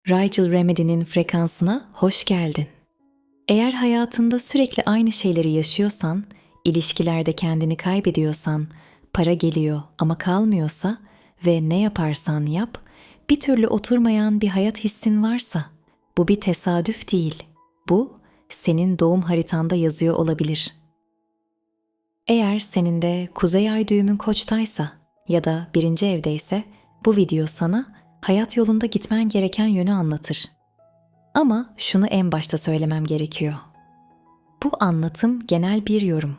Rigel Remedy'nin frekansına hoş geldin. Eğer hayatında sürekli aynı şeyleri yaşıyorsan, ilişkilerde kendini kaybediyorsan, para geliyor ama kalmıyorsa ve ne yaparsan yap, bir türlü oturmayan bir hayat hissin varsa, bu bir tesadüf değil. Bu, senin doğum haritanda yazıyor olabilir. Eğer senin de Kuzey Ay düğümün Koç'taysa ya da birinci evdeyse, bu video sana hayat yolunda gitmen gereken yönü anlatır. Ama şunu en başta söylemem gerekiyor. Bu anlatım genel bir yorum.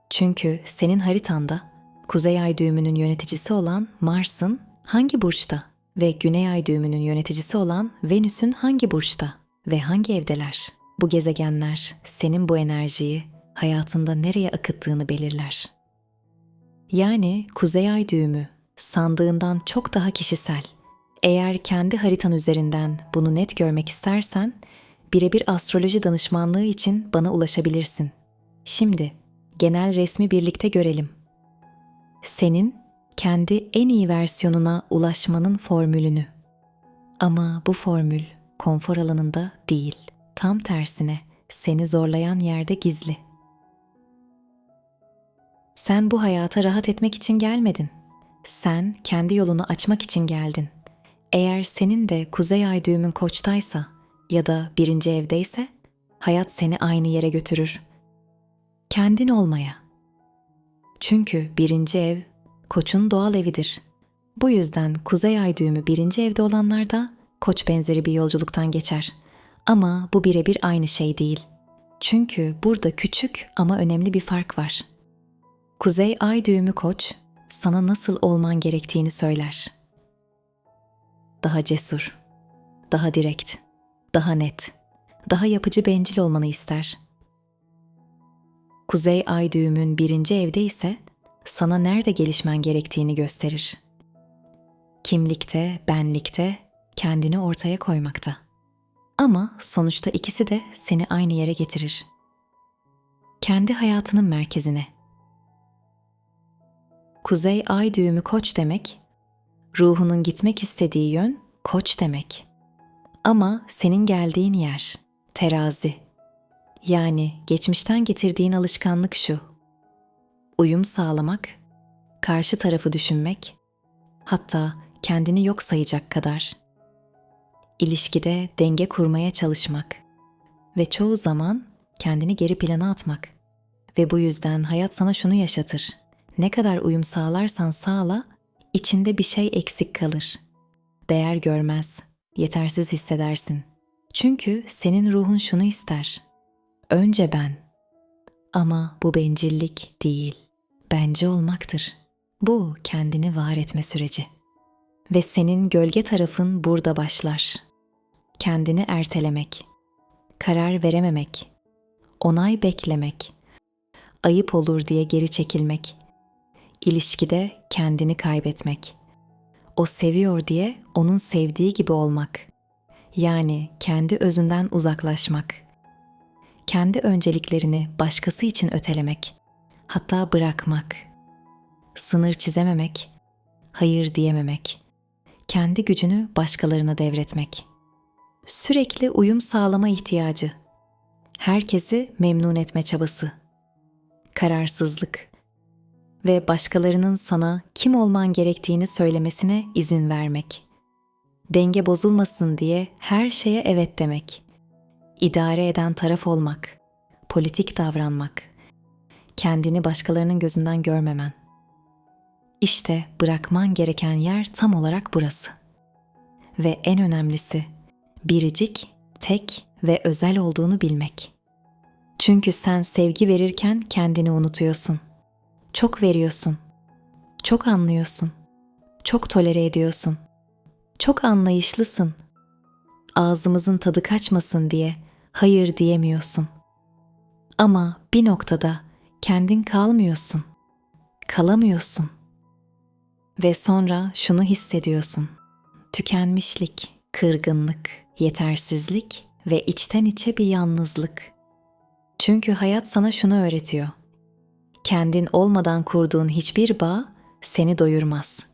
Çünkü senin haritanda Kuzey Ay düğümünün yöneticisi olan Mars'ın hangi burçta ve Güney Ay düğümünün yöneticisi olan Venüs'ün hangi burçta ve hangi evdeler? Bu gezegenler senin bu enerjiyi hayatında nereye akıttığını belirler. Yani Kuzey Ay düğümü sandığından çok daha kişisel. Eğer kendi haritan üzerinden bunu net görmek istersen, birebir astroloji danışmanlığı için bana ulaşabilirsin. Şimdi genel resmi birlikte görelim. Senin kendi en iyi versiyonuna ulaşmanın formülünü. Ama bu formül konfor alanında değil, tam tersine seni zorlayan yerde gizli. Sen bu hayata rahat etmek için gelmedin. Sen kendi yolunu açmak için geldin. Eğer senin de Kuzey Ay düğümün Koç'taysa ya da birinci evdeyse, hayat seni aynı yere götürür. Kendin olmaya. Çünkü birinci ev, Koç'un doğal evidir. Bu yüzden Kuzey Ay düğümü birinci evde olanlar da Koç benzeri bir yolculuktan geçer. Ama bu birebir aynı şey değil. Çünkü burada küçük ama önemli bir fark var. Kuzey Ay düğümü Koç, sana nasıl olman gerektiğini söyler. Daha cesur, daha direkt, daha net, daha yapıcı bencil olmanı ister. Kuzey Ay düğümün birinci evde ise sana nerede gelişmen gerektiğini gösterir. Kimlikte, benlikte, kendini ortaya koymakta. Ama sonuçta ikisi de seni aynı yere getirir. Kendi hayatının merkezine. Kuzey Ay düğümü Koç demek, ruhunun gitmek istediği yön Koç demek. Ama senin geldiğin yer Terazi. Yani geçmişten getirdiğin alışkanlık şu: uyum sağlamak, karşı tarafı düşünmek, hatta kendini yok sayacak kadar. İlişkide denge kurmaya çalışmak ve çoğu zaman kendini geri plana atmak. Ve bu yüzden hayat sana şunu yaşatır: ne kadar uyum sağlarsan sağla, içinde bir şey eksik kalır. Değer görmez, yetersiz hissedersin. Çünkü senin ruhun şunu ister: önce ben. Ama bu bencillik değil, bence olmaktır. Bu kendini var etme süreci. Ve senin gölge tarafın burada başlar. Kendini ertelemek, karar verememek, onay beklemek, ayıp olur diye geri çekilmek, ilişkide kendini kaybetmek, o seviyor diye onun sevdiği gibi olmak, yani kendi özünden uzaklaşmak, kendi önceliklerini başkası için ötelemek, hatta bırakmak, sınır çizememek, hayır diyememek, kendi gücünü başkalarına devretmek, sürekli uyum sağlama ihtiyacı, herkesi memnun etme çabası, kararsızlık ve başkalarının sana kim olman gerektiğini söylemesine izin vermek, denge bozulmasın diye her şeye evet demek, idare eden taraf olmak, politik davranmak, kendini başkalarının gözünden görmemen. İşte bırakman gereken yer tam olarak burası. Ve en önemlisi, biricik, tek ve özel olduğunu bilmek. Çünkü sen sevgi verirken kendini unutuyorsun. Çok veriyorsun. Çok anlıyorsun. Çok tolere ediyorsun. Çok anlayışlısın. Ağzımızın tadı kaçmasın diye hayır diyemiyorsun. Ama bir noktada kendin kalmıyorsun. Kalamıyorsun. Ve sonra şunu hissediyorsun: tükenmişlik, kırgınlık, yetersizlik ve içten içe bir yalnızlık. Çünkü hayat sana şunu öğretiyor: kendin olmadan kurduğun hiçbir bağ seni doyurmaz.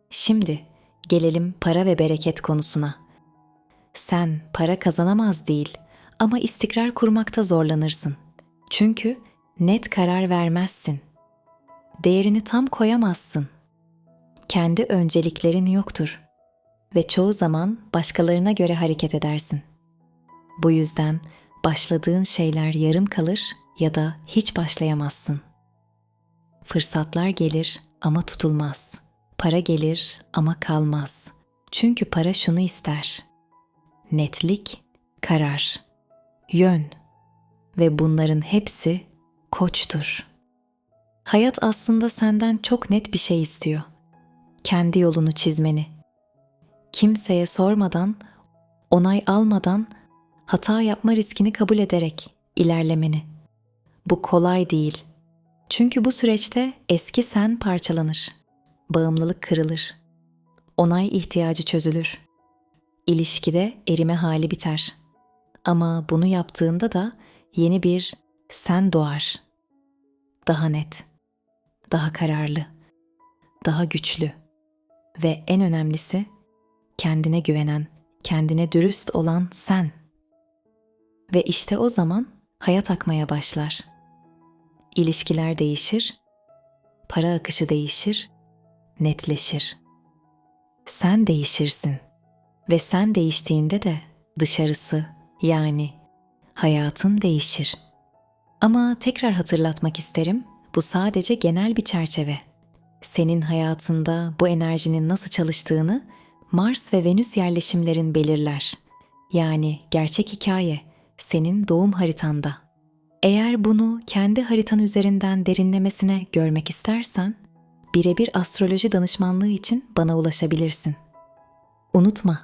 Şimdi gelelim para ve bereket konusuna. sen para kazanamaz değil ama istikrar kurmakta zorlanırsın. Çünkü net karar vermezsin. Değerini tam koyamazsın. Kendi önceliklerin yoktur ve çoğu zaman başkalarına göre hareket edersin. Bu yüzden başladığın şeyler yarım kalır ya da hiç başlayamazsın. Fırsatlar gelir ama tutulmaz. Para gelir ama kalmaz. Çünkü para şunu ister: netlik, karar, yön ve bunların hepsi Koçtur. Hayat aslında senden çok net bir şey istiyor. Kendi yolunu çizmeni. Kimseye sormadan, onay almadan, hata yapma riskini kabul ederek ilerlemeni. Bu kolay değil. Çünkü bu süreçte eski sen parçalanır. Bağımlılık kırılır. Onay ihtiyacı çözülür. İlişkide erime hali biter. Ama bunu yaptığında da yeni bir sen doğar. Daha net, daha kararlı, daha güçlü ve en önemlisi kendine güvenen, kendine dürüst olan sen. Ve işte o zaman hayat akmaya başlar. İlişkiler değişir, para akışı değişir, netleşir. Sen değişirsin ve sen değiştiğinde de dışarısı, yani hayatın değişir. Ama tekrar hatırlatmak isterim, bu sadece genel bir çerçeve. Senin hayatında bu enerjinin nasıl çalıştığını Mars ve Venüs yerleşimlerin belirler. Yani gerçek hikaye senin doğum haritanda. Eğer bunu kendi haritan üzerinden derinlemesine görmek istersen, birebir astroloji danışmanlığı için bana ulaşabilirsin. Unutma,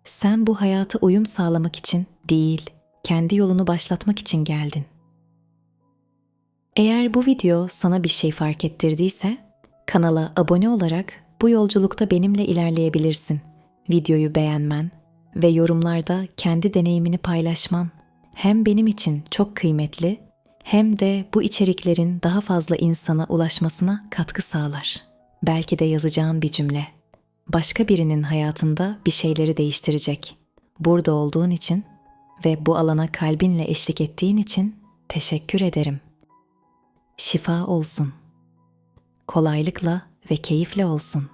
sen bu hayata uyum sağlamak için değil, kendi yolunu başlatmak için geldin. Eğer bu video sana bir şey fark ettirdiyse, kanala abone olarak bu yolculukta benimle ilerleyebilirsin. Videoyu beğenmen ve yorumlarda kendi deneyimini paylaşman hem benim için çok kıymetli hem de bu içeriklerin daha fazla insana ulaşmasına katkı sağlar. Belki de yazacağın bir cümle başka birinin hayatında bir şeyleri değiştirecek. Burada olduğun için ve bu alana kalbinle eşlik ettiğin için teşekkür ederim. Şifa olsun. Kolaylıkla ve keyifle olsun.